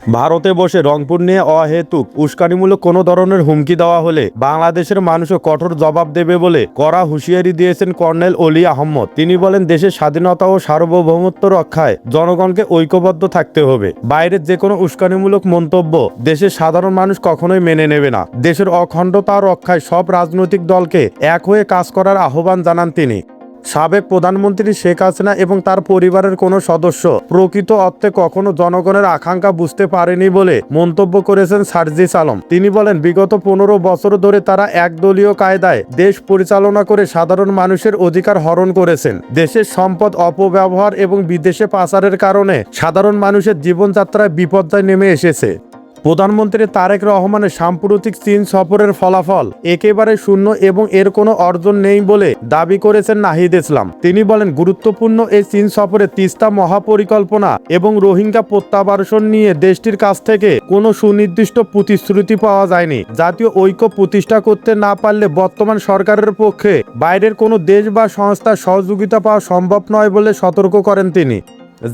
ভারতে বসে রংপুর নিয়ে অহেতুক উস্কানিমূলক কোনো ধরনের হুমকি দেওয়া হলে বাংলাদেশের মানুষও কঠোর জবাব দেবে বলে কড়া হুঁশিয়ারি দিয়েছেন কর্নেল অলি আহমদ। তিনি বলেন, দেশের স্বাধীনতা ও সার্বভৌমত্ব রক্ষায় জনগণকে ঐক্যবদ্ধ থাকতে হবে। বাইরের যে কোনো উস্কানিমূলক মন্তব্য দেশের সাধারণ মানুষ কখনোই মেনে নেবে না। দেশের অখণ্ডতা রক্ষায় সব রাজনৈতিক দলকে এক হয়ে কাজ করার আহ্বান জানান তিনি। সাবেক প্রধানমন্ত্রী শেখ হাসিনা এবং তার পরিবারের কোনো সদস্য প্রকৃত অর্থে কখনো জনগণের আকাঙ্ক্ষা বুঝতে পারেনি বলে মন্তব্য করেছেন সার্জিস আলম। তিনি বলেন, বিগত 15 বছর ধরে তারা একদলীয় কায়দায় দেশ পরিচালনা করে সাধারণ মানুষের অধিকার হরণ করেছেন। দেশের সম্পদ অপব্যবহার এবং বিদেশে পাচারের কারণে সাধারণ মানুষের জীবনযাত্রায় বিপর্যয় নেমে এসেছে। প্রধানমন্ত্রী তারেক রহমানের সাম্প্রতিক চীন সফরের ফলাফল একেবারে শূন্য এবং এর কোনো অর্জন নেই বলে দাবি করেছেন নাহিদ ইসলাম। তিনি বলেন, গুরুত্বপূর্ণ এই চীন সফরে তিস্তা মহাপরিকল্পনা এবং রোহিঙ্গা প্রত্যাবাসন নিয়ে দেশটির কাছ থেকে কোনো সুনির্দিষ্ট প্রতিশ্রুতি পাওয়া যায়নি। জাতীয় ঐক্য প্রতিষ্ঠা করতে না পারলে বর্তমান সরকারের পক্ষে বাইরের কোনো দেশ বা সংস্থার সহযোগিতা পাওয়া সম্ভব নয় বলে সতর্ক করেন তিনি।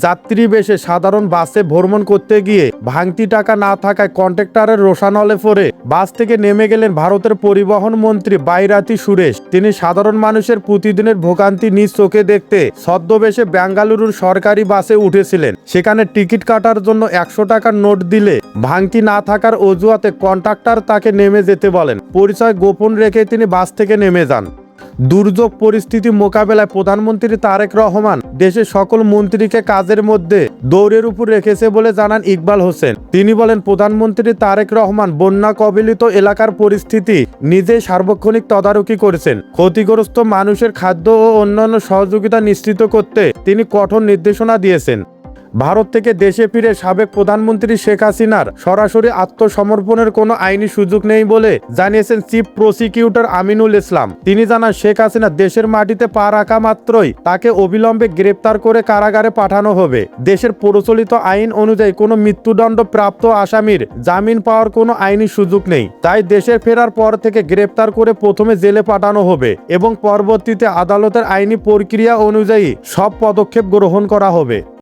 যাত্রী বেশে সাধারণ বাসে ভ্রমণ করতে গিয়ে ভাঙতি টাকা না থাকায় কন্ট্রাক্টরের রোষানলে পড়ে বাস থেকে নেমে গেলেন ভারতের পরিবহন মন্ত্রী বাইরাতি সুরেশ। তিনি সাধারণ মানুষের প্রতিদিনের ভোগান্তি নিজ চোখে দেখতে ছদ্মবেশে বেঙ্গালুরুর সরকারি বাসে উঠেছিলেন। সেখানে টিকিট কাটার জন্য 100 টাকার নোট দিলে ভাঙতি না থাকার অজুহাতে কন্ট্রাক্টর তাকে নেমে যেতে বলেন। পরিচয় গোপন রেখে তিনি বাস থেকে নেমে যান। দুর্যোগ পরিস্থিতি মোকাবেলায় প্রধানমন্ত্রী তারেক রহমান দেশের সকল মন্ত্রীকে কাজের মধ্যে দৌড়ের উপর রেখেছে বলে জানান ইকবাল হোসেন। তিনি বলেন, প্রধানমন্ত্রী তারেক রহমান বন্যা কবলিত এলাকার পরিস্থিতি নিজেই সার্বক্ষণিক তদারকি করেছেন। ক্ষতিগ্রস্ত মানুষের খাদ্য ও অন্যান্য সহযোগিতা নিশ্চিত করতে তিনি কঠোর নির্দেশনা দিয়েছেন। ভারত থেকে দেশে ফিরে সাবেক প্রধানমন্ত্রী শেখ হাসিনার সরাসরি আত্মসমর্পণের কোনো আইনি সুযোগ নেই বলে জানিয়েছেন চিফ প্রসিকিউটর আমিনুল ইসলাম। তিনি জানান, শেখ হাসিনা দেশের মাটিতে পা রাখা মাত্রই তাকে অবিলম্বে গ্রেপ্তার করে কারাগারে পাঠানো হবে। দেশের প্রচলিত আইন অনুযায়ী কোনো মৃত্যুদণ্ড প্রাপ্ত আসামির জামিন পাওয়ার কোনো আইনি সুযোগ নেই। তাই দেশের ফেরার পর থেকে গ্রেপ্তার করে প্রথমে জেলে পাঠানো হবে এবং পরবর্তীতে আদালতের আইনি প্রক্রিয়া অনুযায়ী সব পদক্ষেপ গ্রহণ করা হবে।